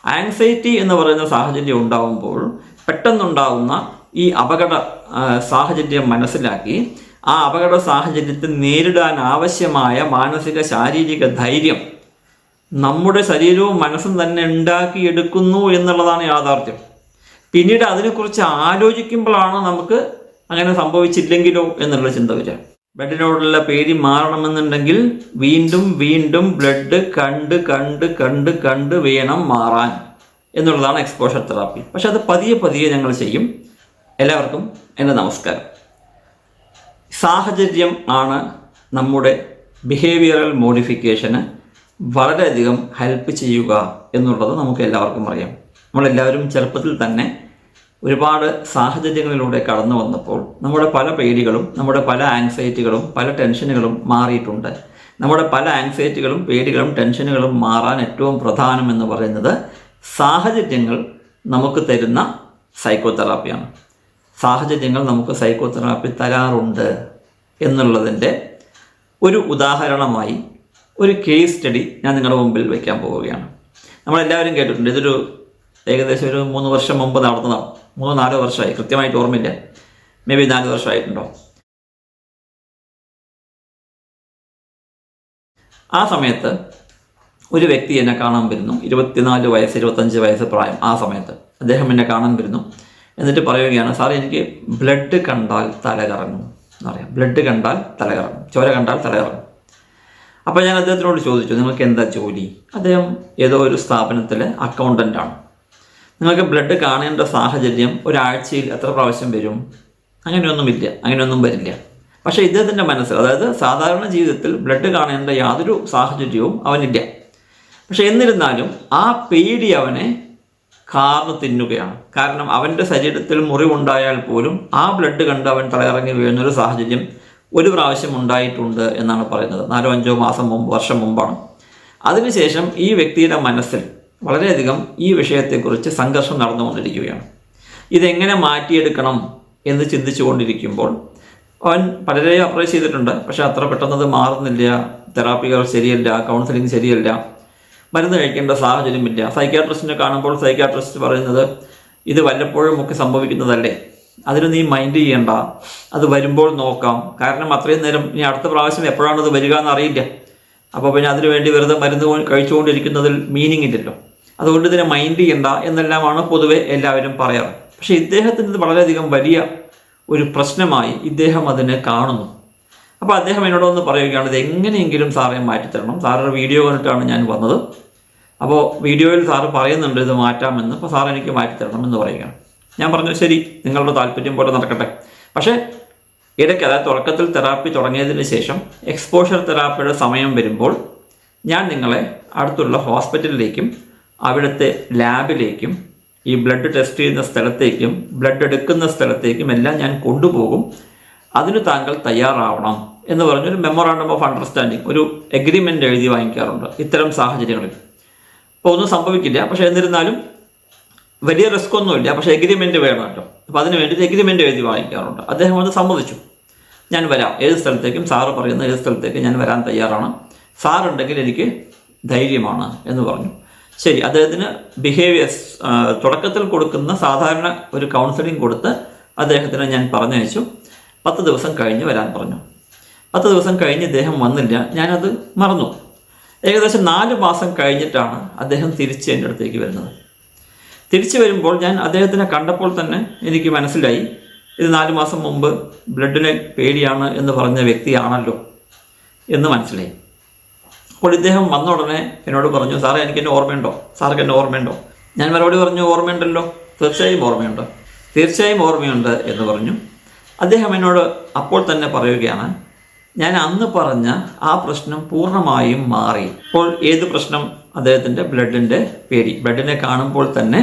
Anxiety എന്ന് പറയുന്ന സാഹചര്യം ഉണ്ടാകുമ്പോൾ പെട്ടെന്നുണ്ടാകുന്ന ഈ അപകട സാഹചര്യം മനസ്സിലാക്കി ആ അപകട സാഹചര്യത്തെ നേരിടാൻ ആവശ്യമായ മാനസിക ശാരീരിക ധൈര്യം നമ്മുടെ ശരീരവും മനസ്സും തന്നെ ഉണ്ടാക്കിയെടുക്കുന്നു എന്നുള്ളതാണ് യാഥാർത്ഥ്യം. പിന്നീട് അതിനെക്കുറിച്ച് ആലോചിക്കുമ്പോഴാണ് നമുക്ക് അങ്ങനെ സംഭവിച്ചില്ലെങ്കിലോ എന്നുള്ള ചിന്ത വരിക. ബ്ലഡിനോടുള്ള പേടി മാറണമെന്നുണ്ടെങ്കിൽ വീണ്ടും വീണ്ടും ബ്ലഡ് കണ്ട് കണ്ട് കണ്ട് കണ്ട് വേണം മാറാൻ എന്നുള്ളതാണ് എക്സ്പോഷർ തെറാപ്പി. പക്ഷെ അത് പതിയെ പതിയെ ഞങ്ങൾ ചെയ്യും. എല്ലാവർക്കും എൻ്റെ നമസ്കാരം. സാഹചര്യം ആണ് നമ്മുടെ ബിഹേവിയറൽ മോഡിഫിക്കേഷന് വളരെയധികം ഹെൽപ്പ് ചെയ്യുക എന്നുള്ളത് നമുക്ക് എല്ലാവർക്കും അറിയാം. നമ്മളെല്ലാവരും ചെറുപ്പത്തിൽ തന്നെ ഒരുപാട് സാഹചര്യങ്ങളിലൂടെ കടന്നു വന്നപ്പോൾ നമ്മുടെ പല പേടികളും നമ്മുടെ പല ആങ്സൈറ്റികളും പല ടെൻഷനുകളും മാറിയിട്ടുണ്ട്. നമ്മുടെ പല ആങ്സൈറ്റികളും പേടികളും ടെൻഷനുകളും മാറാൻ ഏറ്റവും പ്രധാനം എന്ന് പറയുന്നത് സാഹചര്യങ്ങൾ നമുക്ക് തരുന്ന സൈക്കോതെറാപ്പിയാണ്. സാഹചര്യങ്ങൾ നമുക്ക് സൈക്കോതെറാപ്പി തരാറുണ്ട് എന്നുള്ളതിൻ്റെ ഒരു ഉദാഹരണമായി ഒരു കേസ് സ്റ്റഡി ഞാൻ നിങ്ങളുടെ മുമ്പിൽ വയ്ക്കാൻ പോവുകയാണ്. നമ്മളെല്ലാവരും കേട്ടിട്ടുണ്ട്. ഇതൊരു ഏകദേശം ഒരു 3 വർഷം മുമ്പ് നടന്നതാണ്. 3-4 വർഷമായി, കൃത്യമായിട്ട് ഓർമ്മയില്ല, മേ ബി 4 വർഷമായിട്ടുണ്ടോ. ആ സമയത്ത് ഒരു വ്യക്തി എന്നെ കാണാൻ വരുന്നു. 24 വയസ്സ് 25 വയസ്സ് പ്രായം. ആ സമയത്ത് അദ്ദേഹം എന്നെ കാണാൻ വരുന്നു. എന്നിട്ട് പറയുകയാണ്, സാറേ എനിക്ക് ബ്ലഡ് കണ്ടാൽ തലകറങ്ങും എന്നറിയാം. ബ്ലഡ് കണ്ടാൽ തലകറങ്ങും, ചോര കണ്ടാൽ തലകറങ്ങും. അപ്പോൾ ഞാൻ അദ്ദേഹത്തിനോട് ചോദിച്ചു, നിങ്ങൾക്ക് എന്താ ജോലി? അദ്ദേഹം ഏതോ ഒരു സ്ഥാപനത്തിലെ അക്കൗണ്ടൻ്റാണ്. നിങ്ങൾക്ക് ബ്ലഡ് കാണേണ്ട സാഹചര്യം ഒരാഴ്ചയിൽ എത്ര പ്രാവശ്യം വരും? അങ്ങനെയൊന്നും വരില്ല. പക്ഷേ ഇദ്ദേഹത്തിൻ്റെ മനസ്സിൽ, അതായത് സാധാരണ ജീവിതത്തിൽ ബ്ലഡ് കാണേണ്ട യാതൊരു സാഹചര്യവും അവനില്ല. പക്ഷെ എന്നിരുന്നാലും ആ പേടി അവനെ കാർന്ന് തിന്നുകയാണ്. കാരണം അവൻ്റെ ശരീരത്തിൽ മുറിവുണ്ടായാൽ പോലും ആ ബ്ലഡ് കണ്ട് അവൻ തലയിറങ്ങി വീഴുന്നൊരു സാഹചര്യം ഒരു പ്രാവശ്യം ഉണ്ടായിട്ടുണ്ട് എന്നാണ് പറയുന്നത്. 4-5 മാസം മുമ്പ്, വർഷം മുമ്പാണ്. അതിനുശേഷം ഈ വ്യക്തിയുടെ മനസ്സിൽ വളരെയധികം ഈ വിഷയത്തെക്കുറിച്ച് സംഘർഷം നടന്നുകൊണ്ടിരിക്കുകയാണ്. ഇതെങ്ങനെ മാറ്റിയെടുക്കണം എന്ന് ചിന്തിച്ചു കൊണ്ടിരിക്കുമ്പോൾ അവൻ പലരെയും അപ്രോച്ച് ചെയ്തിട്ടുണ്ട്. പക്ഷേ അത്ര പെട്ടെന്നത് മാറുന്നില്ല. തെറാപ്പികൾ ശരിയല്ല, കൗൺസിലിംഗ് ശരിയല്ല, മരുന്ന് കഴിക്കേണ്ട സാഹചര്യമില്ല. സൈക്യാട്രിസ്റ്റിനെ കാണുമ്പോൾ സൈക്യാട്രിസ്റ്റ് പറയുന്നത് ഇത് വല്ലപ്പോഴും ഒക്കെ സംഭവിക്കുന്നതല്ലേ, അതിന് നീ മൈൻഡ് ചെയ്യണ്ട, അത് വരുമ്പോൾ നോക്കാം. കാരണം അത്രയും നേരം ഇനി അടുത്ത പ്രാവശ്യം എപ്പോഴാണത് വരിക എന്നറിയില്ല. അപ്പോൾ പിന്നെ അതിനു വേണ്ടി വെറുതെ മരുന്ന് കഴിച്ചുകൊണ്ടിരിക്കുന്നതിൽ മീനിങ് ഇല്ലല്ലോ. അതുകൊണ്ട് ഇതിനെ മൈൻഡ് ചെയ്യണ്ട എന്നെല്ലാമാണ് പൊതുവെ എല്ലാവരും പറയാറ്. പക്ഷേ ഇദ്ദേഹത്തിന് ഇത് വളരെയധികം വലിയ ഒരു പ്രശ്നമായി ഇദ്ദേഹം അതിനെ കാണുന്നു. അപ്പോൾ അദ്ദേഹം എന്നോടൊന്ന് പറയുകയാണ്, ഇത് എങ്ങനെയെങ്കിലും സാറെ മാറ്റിത്തരണം. സാറൊരു വീഡിയോ കണ്ടിട്ടാണ് ഞാൻ വന്നത്. അപ്പോൾ വീഡിയോയിൽ സാറ് പറയുന്നുണ്ട് ഇത് മാറ്റാമെന്ന്. അപ്പോൾ സാർ എനിക്ക് മാറ്റിത്തരണം എന്ന് പറയുകയാണ്. ഞാൻ പറഞ്ഞു, ശരി, നിങ്ങളുടെ താല്പര്യം പോലെ നടക്കട്ടെ. പക്ഷേ ഇടയ്ക്ക്, അതായത് തുടക്കത്തിൽ തെറാപ്പി തുടങ്ങിയതിന് ശേഷം എക്സ്പോഷർ തെറാപ്പിയുടെ സമയം വരുമ്പോൾ ഞാൻ നിങ്ങളെ അടുത്തുള്ള ഹോസ്പിറ്റലിലേക്കും അവിടുത്തെ ലാബിലേക്കും ഈ ബ്ലഡ് ടെസ്റ്റ് ചെയ്യുന്ന സ്ഥലത്തേക്കും ബ്ലഡ് എടുക്കുന്ന സ്ഥലത്തേക്കും എല്ലാം ഞാൻ കൊണ്ടുപോകും. അതിന് താങ്കൾ തയ്യാറാവണം എന്ന് പറഞ്ഞൊരു മെമ്മോറാണ്ടം ഓഫ് അണ്ടർസ്റ്റാൻഡിങ്, ഒരു എഗ്രിമെൻ്റ് എഴുതി വാങ്ങിക്കാറുണ്ട് ഇത്തരം സാഹചര്യങ്ങളിൽ. അപ്പോൾ ഒന്നും സംഭവിക്കില്ല, പക്ഷേ എന്നിരുന്നാലും വലിയ റിസ്ക് ഒന്നുമില്ല. പക്ഷേ എഗ്രിമെൻ്റ് വേണമല്ലോ. അപ്പോൾ അതിന് വേണ്ടിയിട്ട് എഗ്രിമെൻ്റ് എഴുതി വാങ്ങിക്കാറുണ്ട്. അദ്ദേഹം അത് സമ്മതിച്ചു. ഞാൻ വരാം, ഏത് സ്ഥലത്തേക്കും, സാറ് പറയുന്ന ഏത് സ്ഥലത്തേക്കും ഞാൻ വരാൻ തയ്യാറാണ്, സാറുണ്ടെങ്കിൽ എനിക്ക് ധൈര്യമാണ് എന്ന് പറഞ്ഞു. ശരി, അദ്ദേഹത്തിന് ബിഹേവിയേഴ്സ് തുടക്കത്തിൽ കൊടുക്കുന്ന സാധാരണ ഒരു കൗൺസിലിംഗ് കൊടുത്ത് അദ്ദേഹത്തിന് ഞാൻ പറഞ്ഞയച്ചു. 10 ദിവസം കഴിഞ്ഞ് വരാൻ പറഞ്ഞു. 10 ദിവസം കഴിഞ്ഞ് ഇദ്ദേഹം വന്നില്ല. ഞാനത് മറന്നു. ഏകദേശം 4 മാസം കഴിഞ്ഞിട്ടാണ് അദ്ദേഹം തിരിച്ച് എൻ്റെ അടുത്തേക്ക് വരുന്നത്. തിരിച്ചു വരുമ്പോൾ ഞാൻ അദ്ദേഹത്തിനെ കണ്ടപ്പോൾ തന്നെ എനിക്ക് മനസ്സിലായി, ഇത് 4 മാസം മുമ്പ് ബ്ലഡിനെ പേടിയാണ് എന്ന് പറഞ്ഞ വ്യക്തിയാണല്ലോ എന്ന് മനസ്സിലായി. അപ്പോൾ ഇദ്ദേഹം വന്ന ഉടനെ എന്നോട് പറഞ്ഞു, സാറേ എനിക്ക് എന്നെ ഓർമ്മയുണ്ടോ? സാർക്ക് എന്നെ ഓർമ്മയുണ്ടോ? ഞാൻ മറുപടി പറഞ്ഞു, ഓർമ്മയുണ്ടല്ലോ, തീർച്ചയായും ഓർമ്മയുണ്ട് എന്ന് പറഞ്ഞു. അദ്ദേഹം എന്നോട് അപ്പോൾ തന്നെ പറയുകയാണ്, ഞാൻ അന്ന് പറഞ്ഞ ആ പ്രശ്നം പൂർണ്ണമായും മാറി. ഇപ്പോൾ ഏത് പ്രശ്നം? അദ്ദേഹത്തിൻ്റെ ബ്ലഡിൻ്റെ പേടി. ബ്ലഡിനെ കാണുമ്പോൾ തന്നെ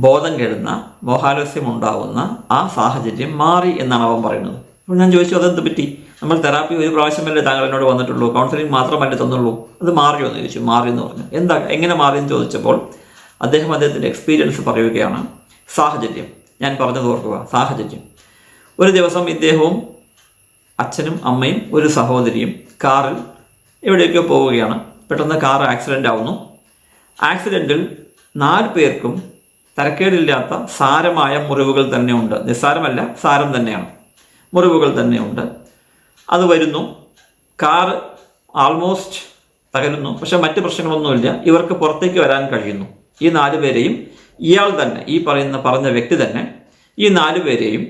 ബോധം കെടുന്ന, മോഹാലസ്യം ഉണ്ടാകുന്ന ആ സാഹചര്യം മാറി എന്നാണ് അവൻ പറയുന്നത്. അപ്പോൾ ഞാൻ ചോദിച്ചു, അതെന്ത് പറ്റി? നമ്മൾ തെറാപ്പി ഒരു പ്രാവശ്യമല്ലേ താങ്കൾ എന്നോട് വന്നിട്ടുള്ളൂ, കൗൺസിലിംഗ് മാത്രമല്ലേ തന്നുള്ളൂ, അത് മാറിയോ എന്ന് ചോദിച്ചു. മാറി എന്ന് പറഞ്ഞു. എങ്ങനെ മാറിയെന്ന് ചോദിച്ചപ്പോൾ അദ്ദേഹത്തിൻ്റെ എക്സ്പീരിയൻസ് പറയുകയാണ്. സാഹചര്യം, ഞാൻ പറഞ്ഞത് ഓർക്കുക, സാഹചര്യം. ഒരു ദിവസം ഇദ്ദേഹവും അച്ഛനും അമ്മയും ഒരു സഹോദരിയും കാറിൽ എവിടേക്കോ പോവുകയാണ്. പെട്ടെന്ന് കാർ ആക്സിഡൻ്റ് ആവുന്നു. ആക്സിഡൻറ്റിൽ 4 പേർക്കും തരക്കേടില്ലാത്ത സാരമായ മുറിവുകൾ തന്നെ ഉണ്ട്. നിസ്സാരമല്ല, സാരം തന്നെയാണ്, മുറിവുകൾ തന്നെയുണ്ട്. അത് വരുന്നു. കാറ് ആൾമോസ്റ്റ് തകരുന്നു. പക്ഷെ മറ്റ് പ്രശ്നങ്ങളൊന്നുമില്ല. ഇവർക്ക് പുറത്തേക്ക് വരാൻ കഴിയുന്നു. ഈ 4 പേരെയും ഇയാൾ തന്നെ, ഈ പറഞ്ഞ വ്യക്തി തന്നെ ഈ 4 പേരെയും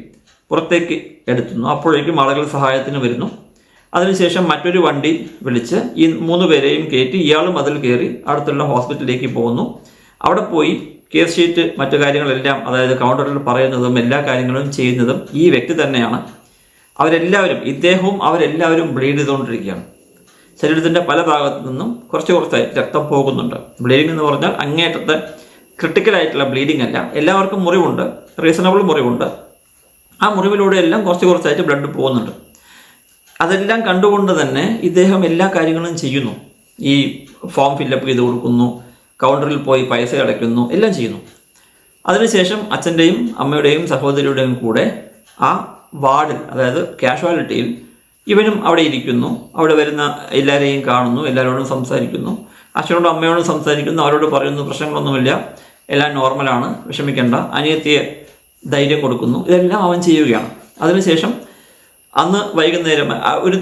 പുറത്തേക്ക് എടുത്തുന്നു. അപ്പോഴേക്കും ആളുകൾ സഹായത്തിന് വരുന്നു. അതിനുശേഷം മറ്റൊരു വണ്ടി വിളിച്ച് ഈ 3 പേരെയും കയറ്റി ഇയാളും അതിൽ കയറി അടുത്തുള്ള ഹോസ്പിറ്റലിലേക്ക് പോകുന്നു. അവിടെ പോയി കേസ് ഷീറ്റ് മറ്റു കാര്യങ്ങളെല്ലാം, അതായത് കൗണ്ടറിൽ പറയുന്നതും എല്ലാ കാര്യങ്ങളും ചെയ്യുന്നതും ഈ വ്യക്തി തന്നെയാണ്. ഇദ്ദേഹവും അവരെല്ലാവരും ബ്ലീഡ് ചെയ്തുകൊണ്ടിരിക്കുകയാണ്. ശരീരത്തിൻ്റെ പല ഭാഗത്തു നിന്നും കുറച്ചായി രക്തം പോകുന്നുണ്ട്. ബ്ലീഡിംഗ് എന്ന് പറഞ്ഞാൽ അങ്ങേയറ്റത്തെ ക്രിട്ടിക്കലായിട്ടുള്ള ബ്ലീഡിംഗ് അല്ല. എല്ലാവർക്കും മുറിവുണ്ട്, റീസണബിൾ മുറിവുണ്ട്. ആ മുറിവിലൂടെ എല്ലാം കുറച്ചായിട്ട് ബ്ലഡ് പോകുന്നുണ്ട്. അതെല്ലാം കണ്ടുകൊണ്ട് തന്നെ ഇദ്ദേഹം എല്ലാ കാര്യങ്ങളും ചെയ്യുന്നു. ഈ ഫോം ഫില്ലപ്പ് ചെയ്ത് കൊടുക്കുന്നു, കൗണ്ടറിൽ പോയി പൈസ അടയ്ക്കുന്നു, എല്ലാം ചെയ്യുന്നു. അതിനുശേഷം അച്ഛൻ്റെയും അമ്മയുടെയും സഹോദരിയുടെയും കൂടെ ആ വാർഡിൽ, അതായത് കാഷ്വാലിറ്റിയിൽ ഇവനും അവിടെ ഇരിക്കുന്നു. അവിടെ വരുന്ന എല്ലാവരെയും കാണുന്നു, എല്ലാവരോടും സംസാരിക്കുന്നു. അച്ഛനോടും അമ്മയോടും സംസാരിക്കുന്നു. അവരോട് പറയുന്നു പ്രശ്നങ്ങളൊന്നുമില്ല, എല്ലാം നോർമലാണ്, വിഷമിക്കേണ്ട. അനിയത്തിയെ ധൈര്യം കൊടുക്കുന്നു. ഇതെല്ലാം അവൻ ചെയ്യുകയാണ്. അതിനുശേഷം അന്ന് വൈകുന്നേരം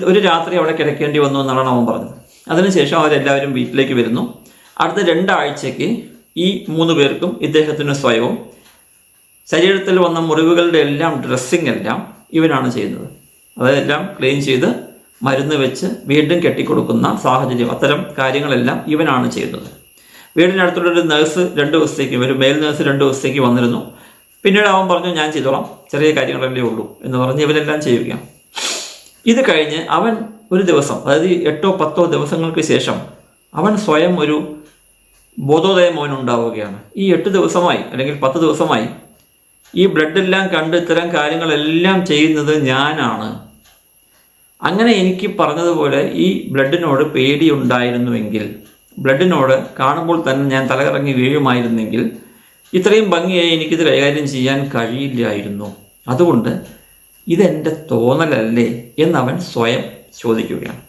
ഒരു രാത്രി അവിടെ കിടക്കേണ്ടി വന്നു എന്നാണ് അവൻ പറഞ്ഞത്. അതിനുശേഷം അവരെല്ലാവരും വീട്ടിലേക്ക് വരുന്നു. അടുത്ത 2 ആഴ്ചയ്ക്ക് ഈ 3 പേർക്കും ഇദ്ദേഹത്തിന് സ്വയവും ശരീരത്തിൽ വന്ന മുറിവുകളുടെ എല്ലാം ഡ്രസ്സിങ് എല്ലാം ഇവനാണ് ചെയ്യുന്നത്. അതെല്ലാം ക്ലീൻ ചെയ്ത് മരുന്ന് വെച്ച് വീണ്ടും കെട്ടിക്കൊടുക്കുന്ന സാഹചര്യം, അത്തരം കാര്യങ്ങളെല്ലാം ഇവനാണ് ചെയ്യുന്നത്. വീടിനടുത്തുള്ളൊരു നേഴ്സ് 2 ദിവസത്തേക്ക്, ഒരു മേൽ നേഴ്സ് 2 ദിവസത്തേക്ക് വന്നിരുന്നു. പിന്നീട് അവൻ പറഞ്ഞു ഞാൻ ചെയ്തോളാം, ചെറിയ കാര്യങ്ങളല്ലേ ഉള്ളൂ എന്ന് പറഞ്ഞ് ഇവരെല്ലാം ചെയ്യുകയാണ്. ഇത് കഴിഞ്ഞ് അവൻ ഒരു ദിവസം, അതായത് 8-10 ദിവസങ്ങൾക്ക് ശേഷം അവൻ സ്വയം ഒരു ബോധോദയം അവനുണ്ടാവുകയാണ്. ഈ 8 ദിവസമായി അല്ലെങ്കിൽ 10 ദിവസമായി ഈ ബ്ലഡെല്ലാം കണ്ട് ഇത്തരം കാര്യങ്ങളെല്ലാം ചെയ്യുന്നത് ഞാനാണ്. അങ്ങനെ എനിക്ക് പറഞ്ഞതുപോലെ ഈ ബ്ലഡിനോട് പേടിയുണ്ടായിരുന്നുവെങ്കിൽ, ബ്ലഡിനോട് കാണുമ്പോൾ തന്നെ ഞാൻ തലകറങ്ങി വീഴുമായിരുന്നെങ്കിൽ ഇത്രയും ഭംഗിയായി എനിക്കിത് കൈകാര്യം ചെയ്യാൻ കഴിയില്ലായിരുന്നു. അതുകൊണ്ട് ഇതെൻ്റെ തോന്നലല്ലേ എന്നവൻ സ്വയം ചോദിക്കുകയാണ്.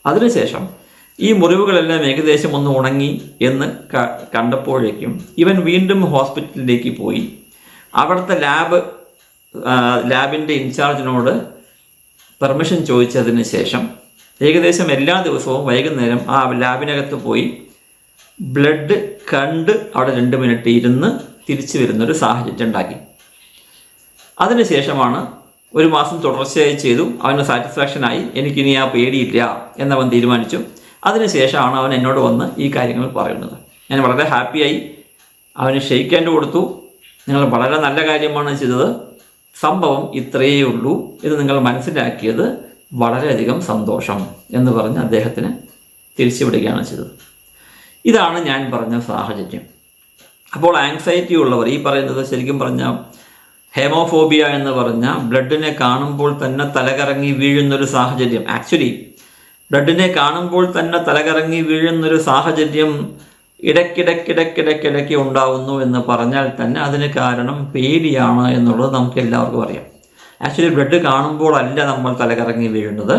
അതിനുശേഷം ഈ മുറിവുകളെല്ലാം ഏകദേശം ഒന്ന് ഉണങ്ങി എന്ന് കണ്ടപ്പോഴേക്കും ഇവൻ വീണ്ടും ഹോസ്പിറ്റലിലേക്ക് പോയി. അവിടുത്തെ ലാബിൻ്റെ ഇൻചാർജിനോട് പെർമിഷൻ ചോദിച്ചതിന് ശേഷം ഏകദേശം എല്ലാ ദിവസവും വൈകുന്നേരം ആ ലാബിനകത്ത് പോയി ബ്ലഡ് കണ്ട് അവിടെ 2 മിനിറ്റ് ഇരുന്ന് തിരിച്ചു വരുന്നൊരു സാഹചര്യം ഉണ്ടാക്കി. അതിനുശേഷമാണ് 1 മാസം തുടർച്ചയായി ചെയ്തു. അവന് സാറ്റിസ്ഫാക്ഷനായി, എനിക്കിനി ആ പേടിയില്ല എന്നവൻ തീരുമാനിച്ചു. അതിനുശേഷമാണ് അവൻ എന്നോട് വന്ന് ഈ കാര്യങ്ങൾ പറയുന്നത്. ഞാൻ വളരെ ഹാപ്പിയായി. അവന് ഷെയ്ക്ക് ഹാൻഡ് കൊടുത്തു. നിങ്ങൾ വളരെ നല്ല കാര്യമാണ് ചെയ്തത്, സംഭവം ഇത്രയേ ഉള്ളൂ, ഇത് നിങ്ങൾ മനസ്സിലാക്കിയത് വളരെയധികം സന്തോഷം എന്ന് പറഞ്ഞ് അദ്ദേഹത്തിന് തിരിച്ചുവിടുകയാണ് ചെയ്തത്. ഇതാണ് ഞാൻ പറഞ്ഞ സാഹചര്യം. അപ്പോൾ ആങ്സൈറ്റി ഉള്ളവർ, ഈ പറയുന്നത് ശരിക്കും പറഞ്ഞാൽ ഹേമോഫോബിയ എന്ന് പറഞ്ഞ ബ്ലഡിനെ കാണുമ്പോൾ തന്നെ തലകറങ്ങി വീഴുന്നൊരു സാഹചര്യം, ആക്ച്വലി ബ്ലഡിനെ കാണുമ്പോൾ തന്നെ തലകറങ്ങി വീഴുന്നൊരു സാഹചര്യം ഇടയ്ക്കിടയ്ക്ക് ഉണ്ടാവുന്നു എന്ന് പറഞ്ഞാൽ തന്നെ അതിന് കാരണം പേടിയാണ് എന്നുള്ളത് നമുക്ക് എല്ലാവർക്കും അറിയാം. ആക്ച്വലി ബ്ലഡ് കാണുമ്പോൾ അല്ല നമ്മൾ തലകറങ്ങി വീഴുന്നത്.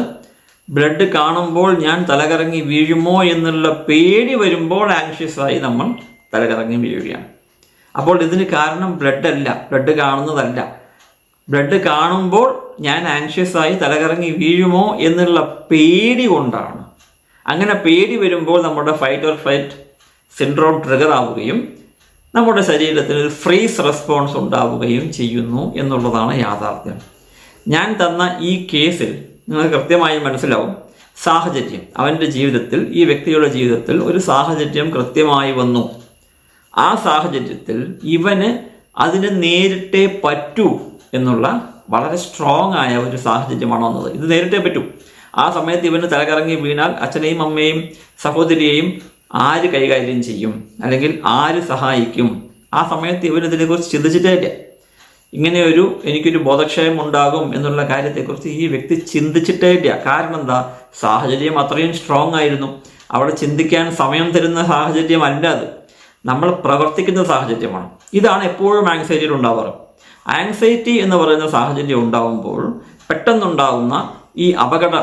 ബ്ലഡ് കാണുമ്പോൾ ഞാൻ തലകറങ്ങി വീഴുമോ എന്നുള്ള പേടി വരുമ്പോൾ ആങ്ഷ്യസായി നമ്മൾ തലകറങ്ങി വീഴുകയാണ്. അപ്പോൾ ഇതിന് കാരണം ബ്ലഡല്ല, ബ്ലഡ് കാണുന്നതല്ല. ബ്ലഡ് കാണുമ്പോൾ ഞാൻ ആങ്ഷ്യസായി തലകറങ്ങി വീഴുമോ എന്നുള്ള പേടി കൊണ്ടാണ്. അങ്ങനെ പേടി വരുമ്പോൾ നമ്മുടെ fight or flight syndrome trigger ആവുകയും നമ്മുടെ ശരീരത്തിൽ ഫ്രീസ് റെസ്പോൺസ് ഉണ്ടാവുകയും ചെയ്യുന്നു എന്നുള്ളതാണ് യാഥാർത്ഥ്യം. ഞാൻ തന്ന ഈ കേസിൽ നിങ്ങൾക്ക് കൃത്യമായി മനസ്സിലാവും സാഹചര്യം. അവൻ്റെ ജീവിതത്തിൽ, ഈ വ്യക്തിയുടെ ജീവിതത്തിൽ ഒരു സാഹചര്യം കൃത്യമായി വന്നു. ആ സാഹചര്യത്തിൽ ഇവന് അതിന് നേരിട്ടേ പറ്റൂ എന്നുള്ള വളരെ സ്ട്രോങ് ആയ ഒരു സാഹചര്യമാണ് വന്നത്. ഇത് നേരിട്ടേ പറ്റൂ. ആ സമയത്ത് ഇവന് തലകറങ്ങി വീണാൽ അച്ഛനെയും അമ്മയെയും സഹോദരിയെയും ആര് കൈകാര്യം ചെയ്യും, അല്ലെങ്കിൽ ആര് സഹായിക്കും? ആ സമയത്ത് ഇവനിതിനെക്കുറിച്ച് ചിന്തിച്ചിട്ടേ ഇല്ല. ഇങ്ങനെയൊരു എനിക്കൊരു ബോധക്ഷയം ഉണ്ടാകും എന്നുള്ള കാര്യത്തെക്കുറിച്ച് ഈ വ്യക്തി ചിന്തിച്ചിട്ടേ ഇല്ല. കാരണം എന്താ? സാഹചര്യം അത്രയും സ്ട്രോങ് ആയിരുന്നു. അവിടെ ചിന്തിക്കാൻ സമയം തരുന്ന സാഹചര്യമല്ല അത്, നമ്മൾ പ്രവർത്തിക്കുന്ന സാഹചര്യമാണ്. ഇതാണ് എപ്പോഴും ആങ്സൈറ്റിയിൽ ഉണ്ടാവാറ്. ആങ്സൈറ്റി എന്ന് പറയുന്ന സാഹചര്യം ഉണ്ടാകുമ്പോൾ പെട്ടെന്നുണ്ടാകുന്ന ഈ അപകട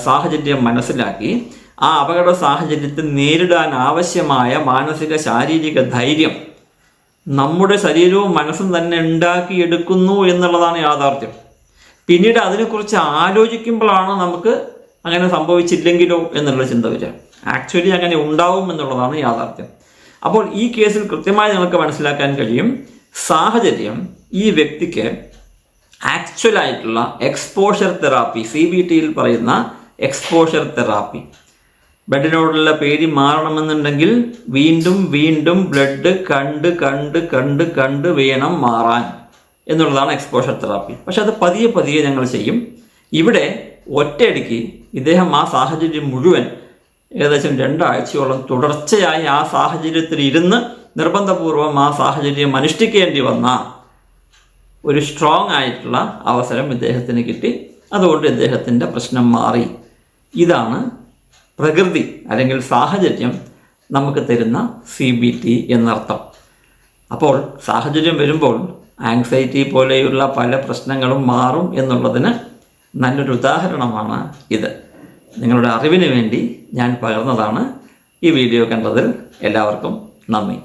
സാഹചര്യം മനസ്സിലാക്കി ആ അപകട സാഹചര്യത്തെ നേരിടാൻ ആവശ്യമായ മാനസിക ശാരീരിക ധൈര്യം നമ്മുടെ ശരീരവും മനസ്സും തന്നെ ഉണ്ടാക്കിയെടുക്കുന്നു എന്നുള്ളതാണ് യാഥാർത്ഥ്യം. പിന്നീട് അതിനെക്കുറിച്ച് ആലോചിക്കുമ്പോഴാണ് നമുക്ക് അങ്ങനെ സംഭവിച്ചില്ലെങ്കിലോ എന്നുള്ള ചിന്ത വരിക. ആക്ച്വലി അങ്ങനെ ഉണ്ടാവും എന്നുള്ളതാണ് യാഥാർത്ഥ്യം. അപ്പോൾ ഈ കേസിൽ കൃത്യമായി നിങ്ങൾക്ക് മനസ്സിലാക്കാൻ കഴിയും, സാഹചര്യം ഈ വ്യക്തിക്ക് ആക്ച്വലായിട്ടുള്ള എക്സ്പോഷർ തെറാപ്പി, CBTയിൽ പറയുന്ന എക്സ്പോഷർ തെറാപ്പി, ബ്ലഡിനോടുള്ള പേടി മാറണമെന്നുണ്ടെങ്കിൽ വീണ്ടും വീണ്ടും ബ്ലഡ് കണ്ട് കണ്ട് കണ്ട് കണ്ട് വേണം മാറാൻ എന്നുള്ളതാണ് എക്സ്പോഷർ തെറാപ്പി. പക്ഷെ അത് പതിയെ പതിയെ ഞങ്ങൾ ചെയ്യും. ഇവിടെ ഒറ്റയടിക്ക് ഇദ്ദേഹം ആ സാഹചര്യം മുഴുവൻ ഏകദേശം 2 ആഴ്ചയോളം തുടർച്ചയായി ആ സാഹചര്യത്തിൽ ഇരുന്ന് നിർബന്ധപൂർവം ആ സാഹചര്യം അനുഷ്ഠിക്കേണ്ടി വന്ന ഒരു സ്ട്രോങ് ആയിട്ടുള്ള അവസരം ഇദ്ദേഹത്തിന് കിട്ടി. അതുകൊണ്ട് ഇദ്ദേഹത്തിൻ്റെ പ്രശ്നം മാറി. ഇതാണ് പ്രകൃതി അല്ലെങ്കിൽ സാഹചര്യം നമുക്ക് തരുന്ന CBT എന്നർത്ഥം. അപ്പോൾ സാഹചര്യം വരുമ്പോൾ ആങ്സൈറ്റി പോലെയുള്ള പല പ്രശ്നങ്ങളും മാറും എന്നുള്ളതിന് നല്ലൊരു ഉദാഹരണമാണ് ഇത്. നിങ്ങളുടെ അറിവിന് വേണ്ടി ഞാൻ പകർന്നതാണ്. ഈ വീഡിയോ കണ്ടതിൽ എല്ലാവർക്കും നന്ദി.